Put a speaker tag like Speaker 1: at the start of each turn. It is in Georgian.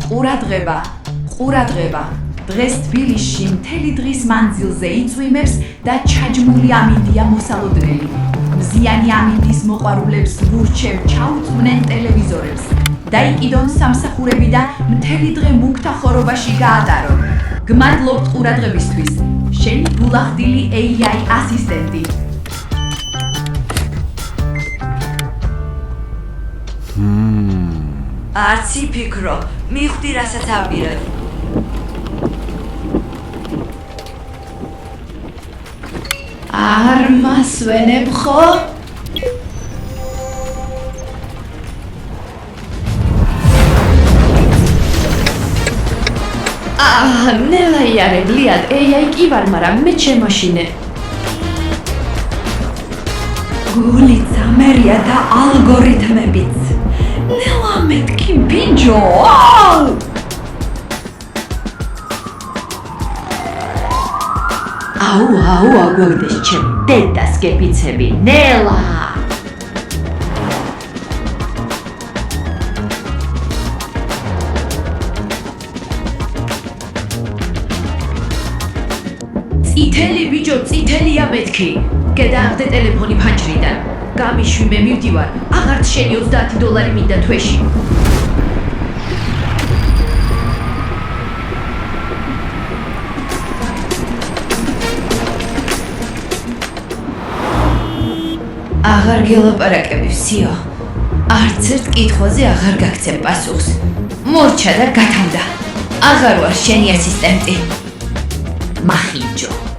Speaker 1: ყურადღება. დღეს თბილისში მთელი დღის მანძილზე იწვიმებს და ჩაჯმული ამინდია მოსალოდნელი. მზიანი ამინდის მოყვარულებს ვურჩევ ჩაუწვნენ ტელევიზორებს. დაიკიდონ სამსახურები და მთელი დღე მუქთა ხორობაში გაატარონ. გმადლობთ ყურადღებისთვის. შენი გულახდილი AI ასისტენტი.
Speaker 2: არც იფიქრო, მიხვდი რასაც ამბირებ.
Speaker 1: არ მასვენებ ხო? ნელა იარებლიად, AI კი ვარ, მაგრამ მე ჩემაშინე. გული წამერია და ალგორითმებიც. ნელა მეთქი ბინჯო. აუ, აგვაგდეს ჩემ დედას გეფიცები, ნელა. წითელი ბიჭო, წითელია მეთქი. გადააღდე ტელეფონი ფანჯრიდან. გამიშვი მე მივდივარ, აღარც შენი $30 მინდა თვეში. აღარ გელაპარაკები, ვსიო. არც ერთ კითხვაზე აღარ გაგცემ პასუხს. მორჩა და გათავდა. აღარ ვარ შენი ასისტენტი. მახინჯო.